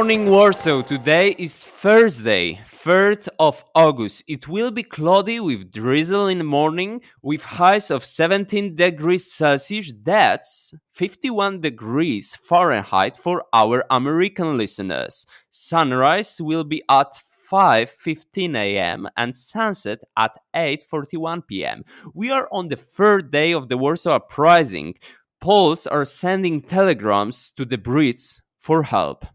morning, Warsaw. Today is Thursday, 3rd of August. It will be cloudy with drizzle in the morning with highs of 17 degrees Celsius. That's 51 degrees Fahrenheit for our American listeners. Sunrise will be at 5:15 a.m. and sunset at 8:41 p.m. We are on the third day of the Warsaw Uprising. Poles are sending telegrams to the Brits for help.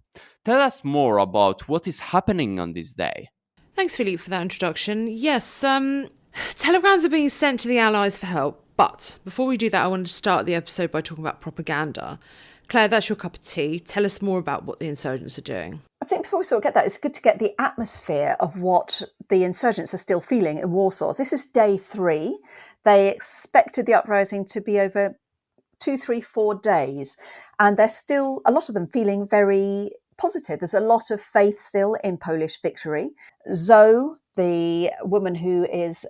Tell us more about what is happening on this day. Thanks, Philippe, for that introduction. Yes, telegrams are being sent to the Allies for help. But before we do that, I wanted to start the episode by talking about propaganda. Claire, that's your cup of tea. Tell us more about what the insurgents are doing. I think before we sort of get that, it's good to get the atmosphere of what the insurgents are still feeling in Warsaw. This is day 3. They expected the uprising to be over 2, 3, 4 days. And they're still, a lot of them, feeling very positive. There's a lot of faith still in Polish victory. Zoe, the woman who is,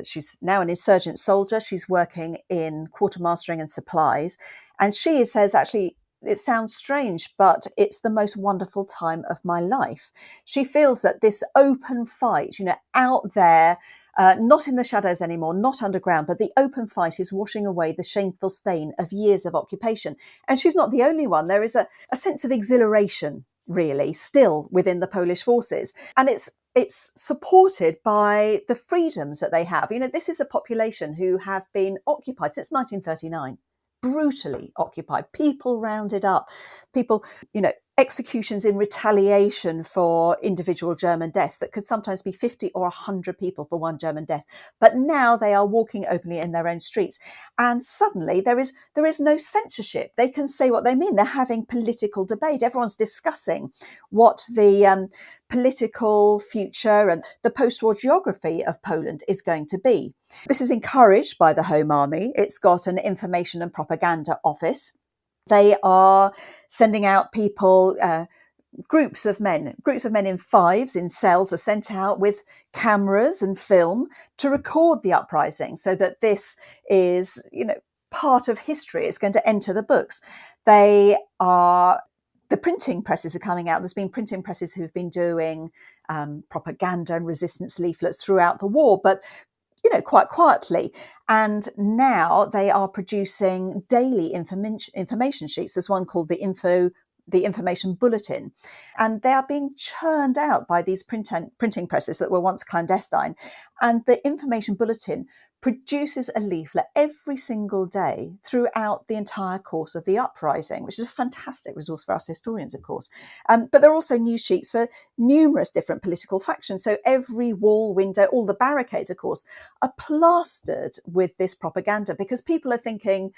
she's now an insurgent soldier. She's working in quartermastering and supplies. And she says, actually, it sounds strange, but it's the most wonderful time of my life. She feels that this open fight, out there, not in the shadows anymore, not underground, but the open fight is washing away the shameful stain of years of occupation. And she's not the only one. There is a sense of exhilaration, really, still within the Polish forces. And it's supported by the freedoms that they have. This is a population who have been occupied since 1939. Brutally occupied, people rounded up, people, executions in retaliation for individual German deaths that could sometimes be 50 or 100 people for one German death. But now they are walking openly in their own streets. And suddenly there is no censorship. They can say what they mean. They're having political debate. Everyone's discussing what the political future and the post-war geography of Poland is going to be. This is encouraged by the Home Army. It's got an information and propaganda office. They are sending out people, groups of men in fives, in cells are sent out with cameras and film to record the uprising so that this is, part of history. It's going to enter the books. The printing presses are coming out. There's been printing presses who've been doing propaganda and resistance leaflets throughout the war, but quite quietly. And now they are producing daily information sheets. There's one called the Information Bulletin. And they are being churned out by these printing presses that were once clandestine. And the Information Bulletin produces a leaflet every single day throughout the entire course of the uprising, which is a fantastic resource for us historians, of course. But there are also news sheets for numerous different political factions. So every wall, window, all the barricades, of course, are plastered with this propaganda because people are thinking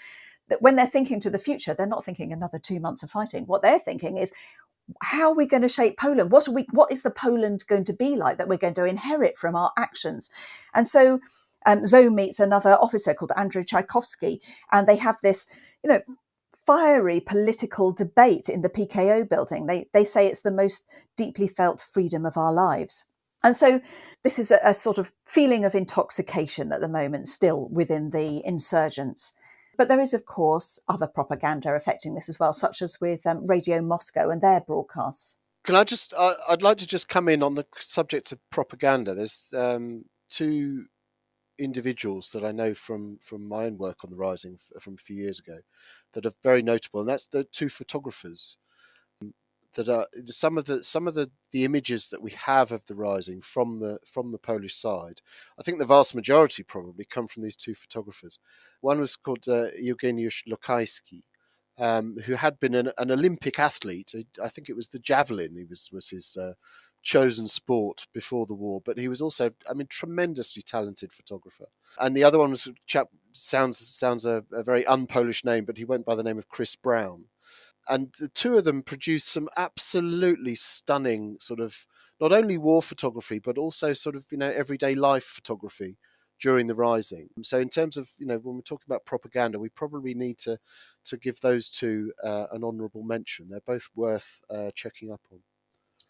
that when they're thinking to the future, they're not thinking another 2 months of fighting. What they're thinking is, how are we going to shape Poland? What is the Poland going to be like that we're going to inherit from our actions? And so Zoe meets another officer called Andrew Tchaikovsky, and they have this, fiery political debate in the PKO building. They say it's the most deeply felt freedom of our lives. And so this is a sort of feeling of intoxication at the moment still within the insurgents. But there is, of course, other propaganda affecting this as well, such as with Radio Moscow and their broadcasts. Can I just, I'd like to just come in on the subject of propaganda. There's 2 individuals that I know from my own work on the Rising from a few years ago that are very notable, and that's the 2 photographers that are some of the images that we have of the Rising from the Polish side. I think the vast majority probably come from these 2 photographers. One was called Eugeniusz Lokajski, who had been an Olympic athlete. I think it was the javelin was his chosen sport before the war, but he was also, tremendously talented photographer. And the other one was a chap, sounds a very un-Polish name, but he went by the name of Chris Brown. And the 2 of them produced some absolutely stunning sort of, not only war photography, but also sort of, everyday life photography during the Rising. So in terms of, when we're talking about propaganda, we probably need to give those 2 an honourable mention. They're both worth checking up on.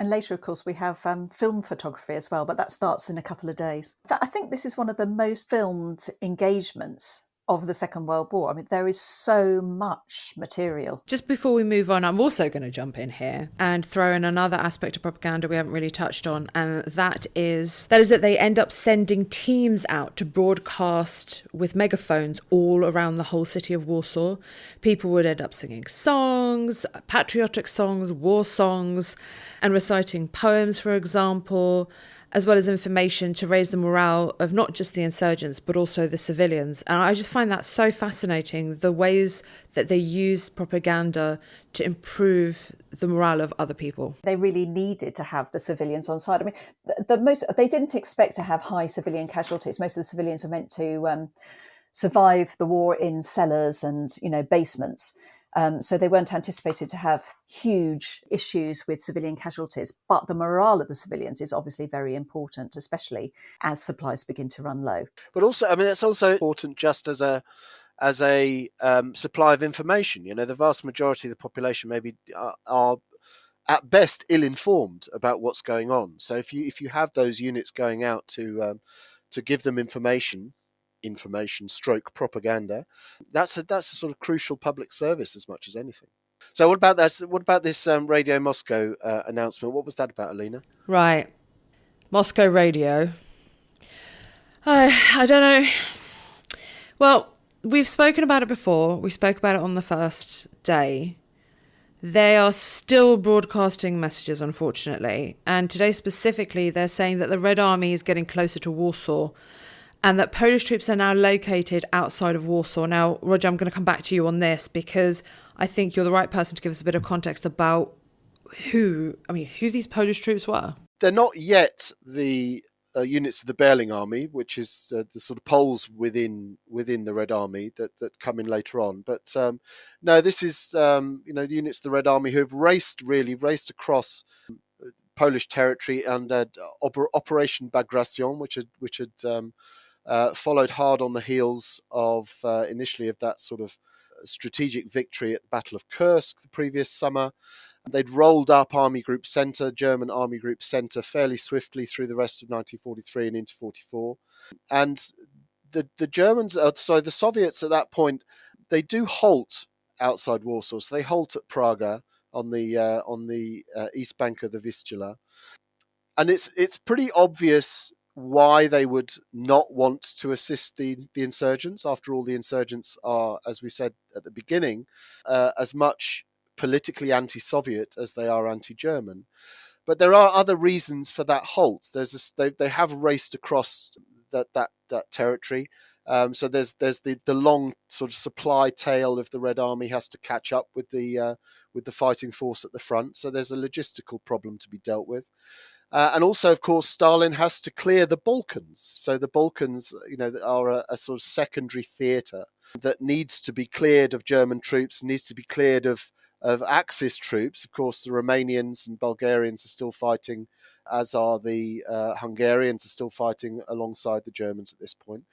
And later, of course, we have film photography as well, but that starts in a couple of days. I think this is one of the most filmed engagements of the Second World War. I mean, there is so much material. Just before we move on, I'm also going to jump in here and throw in another aspect of propaganda we haven't really touched on, and that is that they end up sending teams out to broadcast with megaphones all around the whole city of Warsaw. People would end up singing songs, patriotic songs, war songs, and reciting poems, for example, as well as information to raise the morale of not just the insurgents, but also the civilians. And I just find that so fascinating, the ways that they use propaganda to improve the morale of other people. They really needed to have the civilians on side. I mean, they didn't expect to have high civilian casualties. Most of the civilians were meant to survive the war in cellars and, basements. So they weren't anticipated to have huge issues with civilian casualties. But the morale of the civilians is obviously very important, especially as supplies begin to run low. But also, I mean, it's also important just as a supply of information. The vast majority of the population maybe are at best ill-informed about what's going on. So if you have those units going out to give them information stroke propaganda, that's a sort of crucial public service as much as anything. So what about this Radio Moscow announcement? What was that about, Alina? Right. Moscow Radio. I don't know. Well, we've spoken about it before. We spoke about it on the first day. They are still broadcasting messages, unfortunately. And today specifically, they're saying that the Red Army is getting closer to Warsaw and that Polish troops are now located outside of Warsaw. Now, Roger, I'm going to come back to you on this because I think you're the right person to give us a bit of context about who these Polish troops were. They're not yet the units of the Berling Army, which is the sort of Poles within the Red Army that come in later on. But no, this is the units of the Red Army who have raced across Polish territory under Operation Bagration, which had followed hard on the heels of initially of that sort of strategic victory at the Battle of Kursk the previous summer. They'd rolled up German Army Group Centre, fairly swiftly through the rest of 1943 and into 44. And the Soviets at that point, they do halt outside Warsaw. So they halt at Praga on the east bank of the Vistula. And it's pretty obvious why they would not want to assist the insurgents. After all, the insurgents are, as we said at the beginning, as much politically anti-Soviet as they are anti-German. But there are other reasons for that halt. They have raced across that territory. So there's the long sort of supply tail of the Red Army has to catch up with the fighting force at the front. So there's a logistical problem to be dealt with. And also, of course, Stalin has to clear the Balkans. So the Balkans, are a sort of secondary theatre that needs to be cleared of German troops, needs to be cleared of Axis troops. Of course, the Romanians and Bulgarians are still fighting, as are the Hungarians are still fighting alongside the Germans at this point.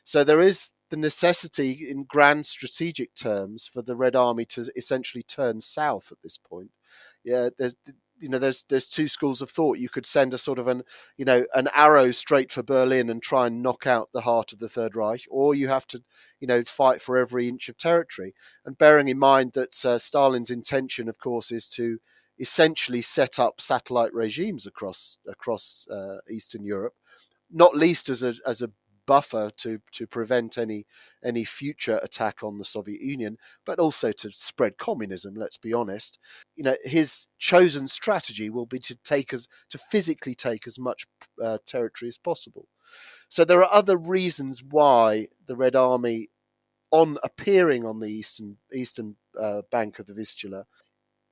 So there is the necessity in grand strategic terms for the Red Army to essentially turn south at this point. Yeah, there's two schools of thought. You could send a sort of an arrow straight for Berlin and try and knock out the heart of the Third Reich, or you have to, fight for every inch of territory. And bearing in mind that Stalin's intention, of course, is to essentially set up satellite regimes across Eastern Europe, not least as a buffer to prevent any future attack on the Soviet Union, but also to spread communism. Let's be honest. His chosen strategy will be to physically take as much territory as possible. So there are other reasons why the Red Army, on appearing on the eastern bank of the Vistula,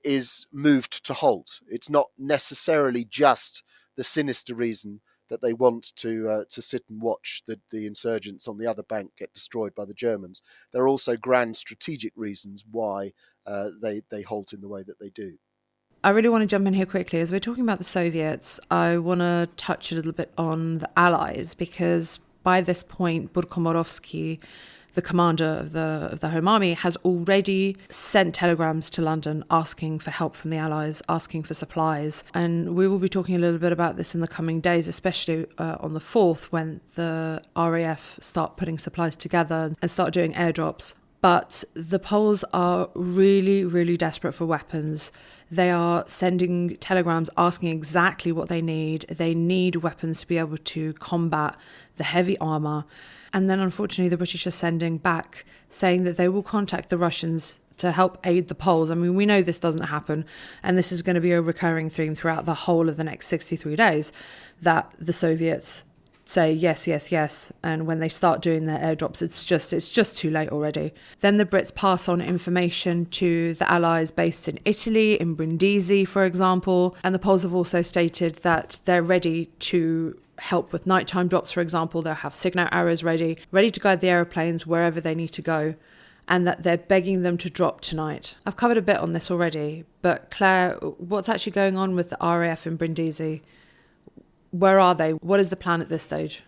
is moved to halt. It's not necessarily just the sinister reason that they want to sit and watch the insurgents on the other bank get destroyed by the Germans. There are also grand strategic reasons why they halt in the way that they do. I really want to jump in here quickly. As we're talking about the Soviets, I want to touch a little bit on the Allies, because by this point, Burkomorovsky, the commander of the Home Army, has already sent telegrams to London asking for help from the Allies, asking for supplies. And we will be talking a little bit about this in the coming days, especially on the 4th, when the RAF start putting supplies together and start doing airdrops. But the Poles are really, really desperate for weapons. They are sending telegrams asking exactly what they need. They need weapons to be able to combat the heavy armour. And then, unfortunately, the British are sending back saying that they will contact the Russians to help aid the Poles. I mean, we know this doesn't happen, and this is going to be a recurring theme throughout the whole of the next 63 days, that the Soviets say yes, yes, yes, and when they start doing their airdrops, it's just too late already. Then the Brits pass on information to the Allies based in Italy, in Brindisi, for example, and the Poles have also stated that they're ready to help with nighttime drops, for example. They'll have signal arrows ready to guide the aeroplanes wherever they need to go, and that they're begging them to drop tonight. I've covered a bit on this already, but Claire, what's actually going on with the RAF in Brindisi? Where are they? What is the plan at this stage?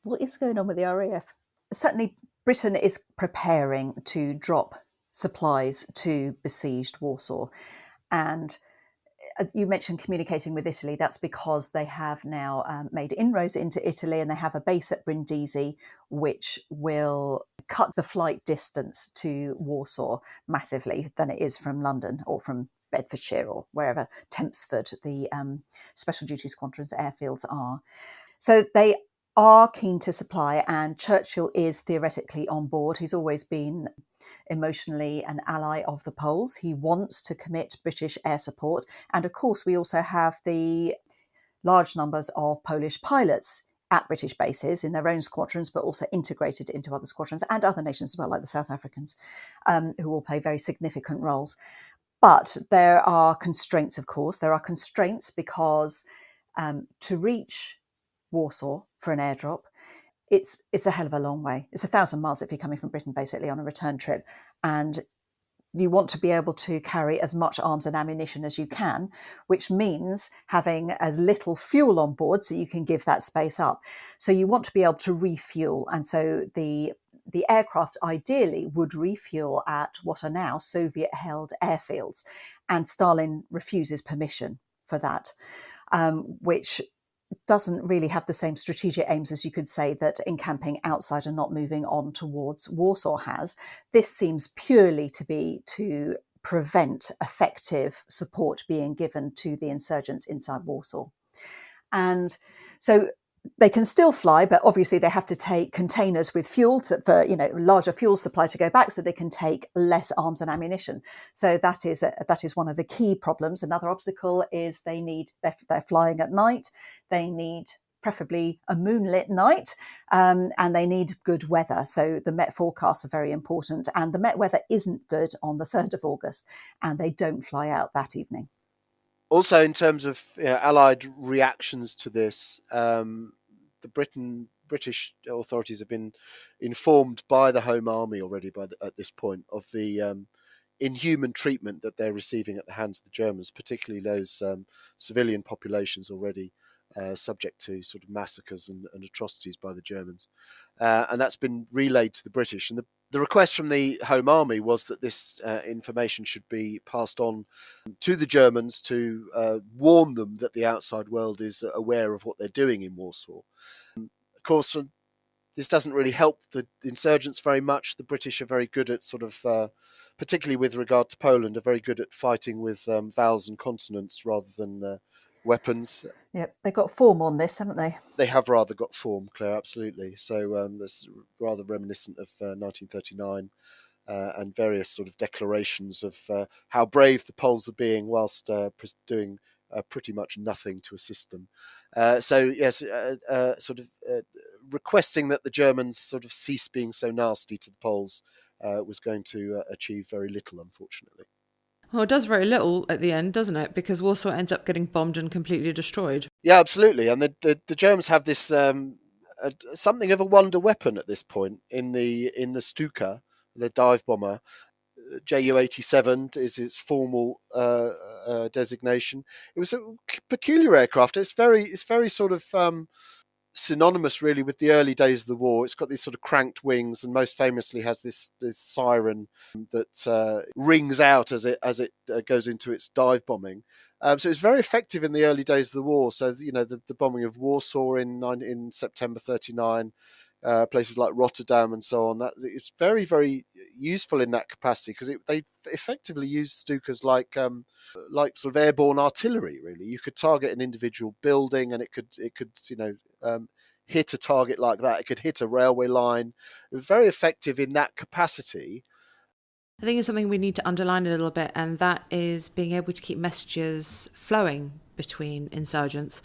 What is going on with the RAF? Certainly, Britain is preparing to drop supplies to besieged Warsaw. And you mentioned communicating with Italy. That's because they have now made inroads into Italy, and they have a base at Brindisi, which will cut the flight distance to Warsaw massively than it is from London or from Bedfordshire or wherever, Tempsford, the Special Duty Squadron's airfields are. So they are keen to supply, and Churchill is theoretically on board. He's always been emotionally an ally of the Poles. He wants to commit British air support. And of course, we also have the large numbers of Polish pilots at British bases in their own squadrons, but also integrated into other squadrons and other nations as well, like the South Africans, who will play very significant roles. But there are constraints, of course. There are constraints because to reach Warsaw for an airdrop, it's a hell of a long way. It's 1,000 miles if you're coming from Britain, basically, on a return trip. And you want to be able to carry as much arms and ammunition as you can, which means having as little fuel on board so you can give that space up. So you want to be able to refuel. And so the aircraft ideally would refuel at what are now Soviet-held airfields. And Stalin refuses permission for that, which doesn't really have the same strategic aims as you could say that encamping outside and not moving on towards Warsaw has. This seems purely to be to prevent effective support being given to the insurgents inside Warsaw. And so they can still fly, but obviously they have to take containers with fuel for larger fuel supply to go back, so they can take less arms and ammunition. So that is one of the key problems. Another obstacle is they're flying at night. They need preferably a moonlit night, and they need good weather. So the Met forecasts are very important, and the Met weather isn't good on the 3rd of August, and they don't fly out that evening. Also, in terms of Allied reactions to this, the British authorities have been informed by the Home Army already at this point of the inhuman treatment that they're receiving at the hands of the Germans, particularly those civilian populations already subject to sort of massacres and atrocities by the Germans. And that's been relayed to the British. And the request from the Home Army was that this information should be passed on to the Germans to warn them that the outside world is aware of what they're doing in Warsaw. Of course, this doesn't really help the insurgents very much. The British are very good at sort of, particularly with regard to Poland, are very good at fighting with vowels and consonants rather than weapons. Yep, they've got form on this, haven't they? They have rather got form, Claire, absolutely. So that's rather reminiscent of 1939 and various sort of declarations of how brave the Poles are being whilst doing pretty much nothing to assist them. So yes, requesting that the Germans sort of cease being so nasty to the Poles was going to achieve very little, unfortunately. Well, it does very little at the end, doesn't it? Because Warsaw ends up getting bombed and completely destroyed. Yeah, absolutely. And the Germans have this something of a wonder weapon at this point in the Stuka, the dive bomber. Ju-87 is its formal designation. It was a peculiar aircraft. It's very sort of synonymous really with the early days of the war. It's got these sort of cranked wings, and most famously has this siren that rings out as it goes into its dive bombing. So it's very effective in the early days of the war. So the bombing of Warsaw in September 1939. Places like Rotterdam and so on. That it's very, very useful in that capacity, because they effectively use Stukas like sort of airborne artillery. Really, you could target an individual building, and it could hit a target like that. It could hit a railway line. It was very effective in that capacity. I think it's something we need to underline a little bit, and that is being able to keep messages flowing between insurgents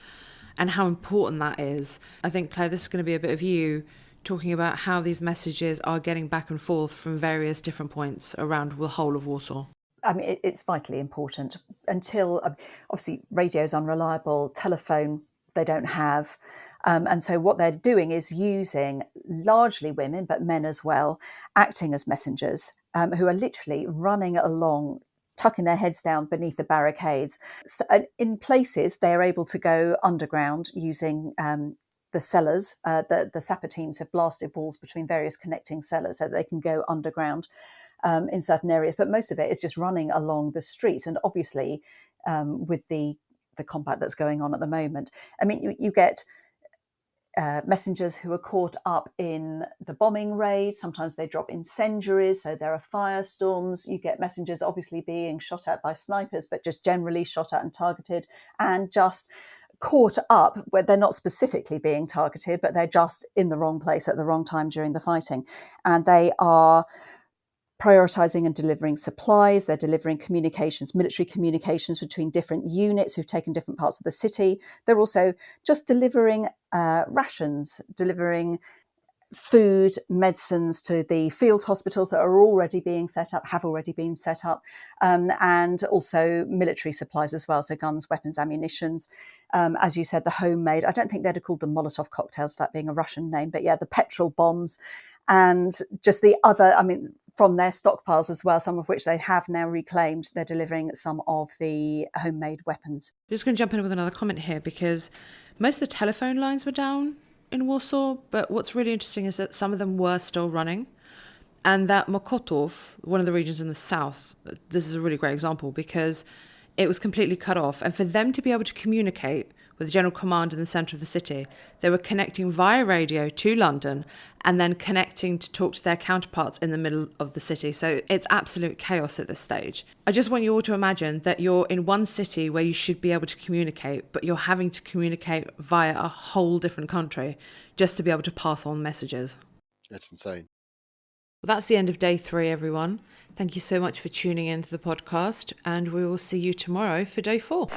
and how important that is. I think, Claire, this is going to be a bit of you talking about how these messages are getting back and forth from various different points around the whole of Warsaw. I mean, it's vitally important. Until, obviously, radio's unreliable, telephone they don't have. And so what they're doing is using largely women, but men as well, acting as messengers, who are literally running along, tucking their heads down beneath the barricades. So, in places, they are able to go underground using the cellars. The sapper teams have blasted walls between various connecting cellars so that they can go underground in certain areas. But most of it is just running along the streets. And obviously, with the combat that's going on at the moment, I mean, you get messengers who are caught up in the bombing raids. Sometimes they drop incendiaries, so there are firestorms. You get messengers obviously being shot at by snipers, but just generally shot at and targeted, and just caught up where they're not specifically being targeted, but they're just in the wrong place at the wrong time during the fighting. And they are prioritising and delivering supplies. They're delivering communications, military communications between different units who've taken different parts of the city. They're also just delivering rations, delivering food, medicines to the field hospitals that are already being set up, have already been set up, and also military supplies as well, so guns, weapons, ammunitions. As you said, the homemade, I don't think they'd have called them Molotov cocktails, that being a Russian name, but yeah, the petrol bombs, and just the other, I mean, from their stockpiles as well, some of which they have now reclaimed, they're delivering some of the homemade weapons. I'm just going to jump in with another comment here, because most of the telephone lines were down in Warsaw, but what's really interesting is that some of them were still running, and that Mokotów, one of the regions in the south, this is a really great example because it was completely cut off, and for them to be able to communicate with the general command in the centre of the city, they were connecting via radio to London and then connecting to talk to their counterparts in the middle of the city. So it's absolute chaos at this stage. I just want you all to imagine that you're in one city where you should be able to communicate, but you're having to communicate via a whole different country just to be able to pass on messages. That's insane. Well, that's the end of day 3, everyone. Thank you so much for tuning into the podcast, and we will see you tomorrow for day 4.